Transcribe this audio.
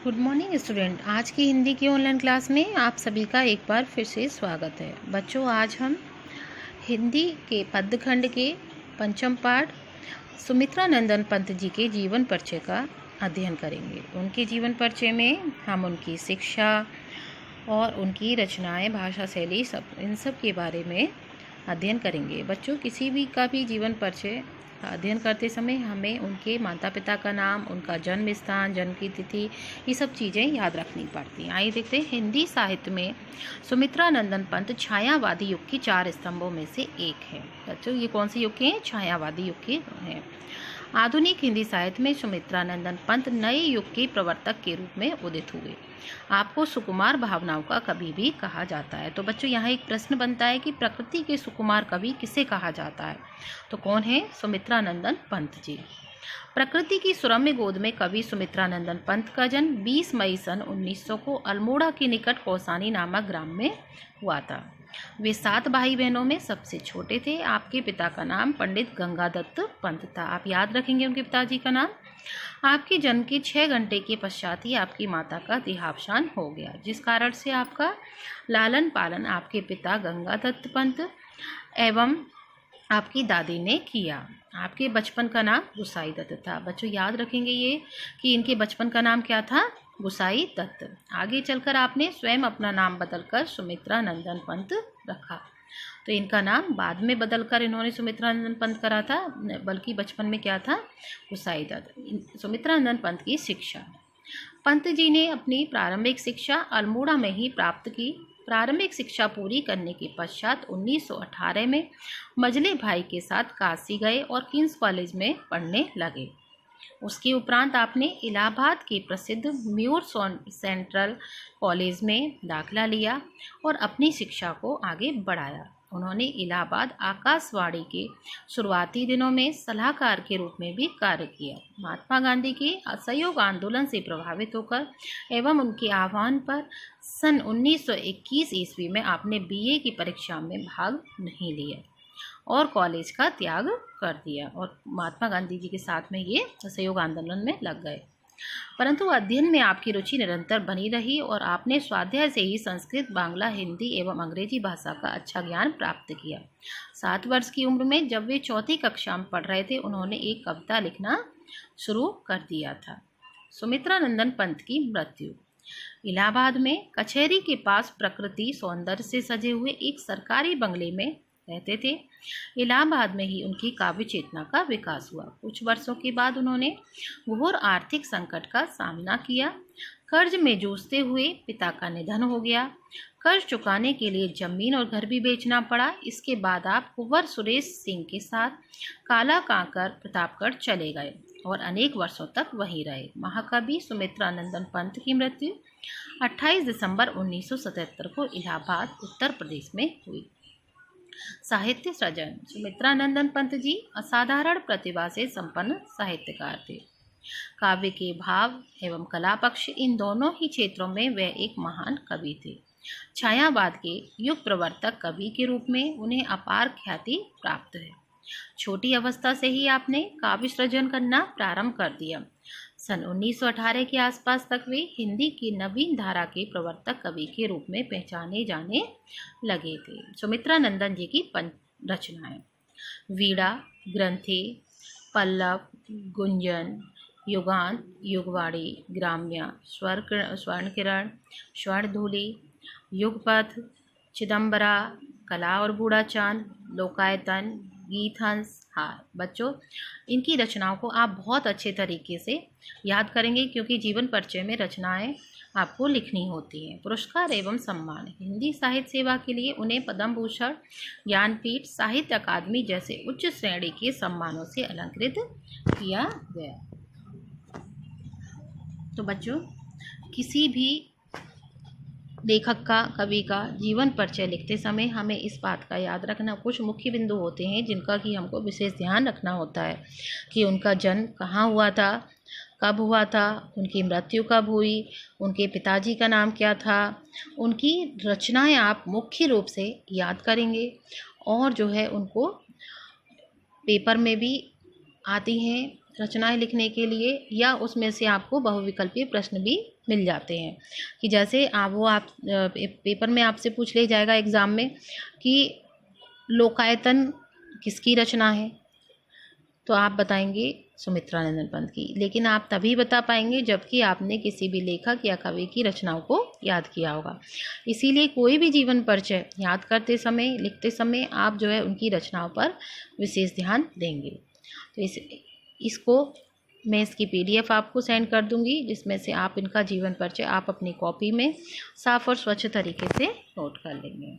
Good morning student. आज की हिंदी की ऑनलाइन क्लास में आप सभी का एक बार फिर से स्वागत है। बच्चों, आज हम हिंदी के पद्यखंड के पंचम पाठ सुमित्रा नंदन पंत जी के जीवन परिचय का अध्ययन करेंगे। उनके जीवन परिचय में हम उनकी शिक्षा और उनकी रचनाएं, भाषा शैली, इन सब के बारे में अध्ययन करेंगे। बच्चों, किसी भी का भी जीवन परिचय अध्ययन करते समय हमें उनके माता पिता का नाम, उनका जन्म स्थान, जन्म की तिथि, ये सब चीज़ें याद रखनी पड़ती हैं। आइए देखते हैं। हिंदी साहित्य में सुमित्रा नंदन पंत छायावादी युग की 4 स्तंभों में से एक है। बच्चों, ये कौन से युग के हैं? छायावादी युग के हैं। आधुनिक हिंदी साहित्य में सुमित्रा नंदन पंत नए युग के प्रवर्तक के रूप में उदित हुए। आपको सुकुमार भावनाओं का कवि भी कहा जाता है। तो बच्चों, यहाँ एक प्रश्न बनता है कि प्रकृति के सुकुमार कवि किसे कहा जाता है? तो कौन है? सुमित्रा नंदन पंत जी। प्रकृति की सुरम्य गोद में कवि सुमित्रा नंदन पंत का जन्म 20 मई सन 1900 को अल्मोड़ा के निकट कौसानी नामक ग्राम में हुआ था। वे 7 भाई बहनों में सबसे छोटे थे। आपके पिता का नाम पंडित गंगादत्त पंत था। आप याद रखेंगे उनके पिताजी का नाम। आपके जन्म के 6 घंटे के पश्चात ही आपकी माता का देहावसान हो गया, जिस कारण से आपका लालन पालन आपके पिता गंगादत्त पंत एवं आपकी दादी ने किया। आपके बचपन का नाम गुसाई दत्त था। बच्चों, याद रखेंगे ये कि इनके बचपन का नाम क्या था? गुसाई दत्त। आगे चलकर आपने स्वयं अपना नाम बदलकर सुमित्रा नंदन पंत रखा। तो इनका नाम बाद में बदलकर इन्होंने सुमित्रा नंदन पंत करा था, बल्कि बचपन में क्या था? गुसाई दत्त। सुमित्रा नंदन पंत की शिक्षा। पंत जी ने अपनी प्रारंभिक शिक्षा अल्मोड़ा में ही प्राप्त की। प्रारंभिक शिक्षा पूरी करने के पश्चात 1918 में मजले भाई के साथ काशी गए और किंग्स कॉलेज में पढ़ने लगे। उसके उपरांत आपने इलाहाबाद के प्रसिद्ध म्यूर सेंट्रल कॉलेज में दाखिला लिया और अपनी शिक्षा को आगे बढ़ाया। उन्होंने इलाहाबाद आकाशवाणी के शुरुआती दिनों में सलाहकार के रूप में भी कार्य किया। महात्मा गांधी के असहयोग आंदोलन से प्रभावित होकर एवं उनके आह्वान पर सन 1921 ईस्वी में आपने बीए की परीक्षा में भाग नहीं लिया और कॉलेज का त्याग कर दिया और महात्मा गांधी जी के साथ में ये असहयोग आंदोलन में लग गए। परंतु अध्ययन में आपकी रुचि निरंतर बनी रही और आपने स्वाध्याय से ही संस्कृत, बांग्ला, हिंदी एवं अंग्रेजी भाषा का अच्छा ज्ञान प्राप्त किया। 7 वर्ष की उम्र में जब वे 4ठी कक्षा में पढ़ रहे थे, उन्होंने एक कविता लिखना शुरू कर दिया था। सुमित्रा नंदन पंत की मृत्यु। इलाहाबाद में कचहरी के पास प्रकृति सौंदर्य से सजे हुए एक सरकारी बंगले में रहते थे। इलाहाबाद में ही उनकी काव्य चेतना का विकास हुआ। कुछ वर्षों के बाद उन्होंने घोर आर्थिक संकट का सामना किया। कर्ज में जूझते हुए पिता का निधन हो गया। कर्ज चुकाने के लिए जमीन और घर भी बेचना पड़ा। इसके बाद आप कुंवर सुरेश सिंह के साथ काला कांकर प्रतापगढ़ चले गए और अनेक वर्षों तक वहीं रहे। महाकवि सुमित्रा नंदन पंत की मृत्यु 28 दिसंबर 1977 को इलाहाबाद, उत्तर प्रदेश में हुई। साहित्य सृजन। सुमित्रा नंदन पंत जी असाधारण प्रतिभा से संपन्न साहित्यकार थे। काव्य के भाव एवं कला पक्ष, इन दोनों ही क्षेत्रों में वे एक महान कवि थे। छायावाद के युग प्रवर्तक कवि के रूप में उन्हें अपार ख्याति प्राप्त है। छोटी अवस्था से ही आपने काव्य सृजन करना प्रारंभ कर दिया। सन 1918 के आसपास तक वे हिंदी की नवीन धारा के प्रवर्तक कवि के रूप में पहचाने जाने लगे थे। सुमित्रा नंदन जी की रचनाएं: वीणा, ग्रंथि, पल्लव, गुंजन, युगांत, युगवाणी, ग्राम्य, स्वर्णकिरण, स्वर्णधूलि, युगपथ, चिदंबरा, कला और बूढ़ा चांद, लोकायतन, गीत हंस, हार। बच्चों, इनकी रचनाओं को आप बहुत अच्छे तरीके से याद करेंगे, क्योंकि जीवन परिचय में रचनाएं आपको लिखनी होती हैं। पुरस्कार एवं सम्मान। हिंदी साहित्य सेवा के लिए उन्हें पद्म भूषण, ज्ञानपीठ, साहित्य अकादमी जैसे उच्च श्रेणी के सम्मानों से अलंकृत किया गया। तो बच्चों, किसी भी लेखक का, कवि का जीवन परिचय लिखते समय हमें इस बात का याद रखना, कुछ मुख्य बिंदु होते हैं जिनका कि हमको विशेष ध्यान रखना होता है कि उनका जन्म कहाँ हुआ था, कब हुआ था, उनकी मृत्यु कब हुई, उनके पिताजी का नाम क्या था। उनकी रचनाएं आप मुख्य रूप से याद करेंगे और जो है उनको पेपर में भी आती हैं रचनाएं लिखने के लिए, या उसमें से आपको बहुविकल्पीय प्रश्न भी मिल जाते हैं कि जैसे आप पेपर में आपसे पूछ ले जाएगा एग्ज़ाम में कि लोकायतन किसकी रचना है, तो आप बताएंगे सुमित्रा नंदन पंत की। लेकिन आप तभी बता पाएंगे जबकि आपने किसी भी लेखक या कवि की रचनाओं को याद किया होगा। इसीलिए कोई भी जीवन परिचय याद करते समय, लिखते समय आप जो है उनकी रचनाओं पर विशेष ध्यान देंगे। तो इसको मैं इसकी PDF आपको सेंड कर दूंगी, जिसमें से आप इनका जीवन परिचय आप अपनी कॉपी में साफ और स्वच्छ तरीके से नोट कर लेंगे।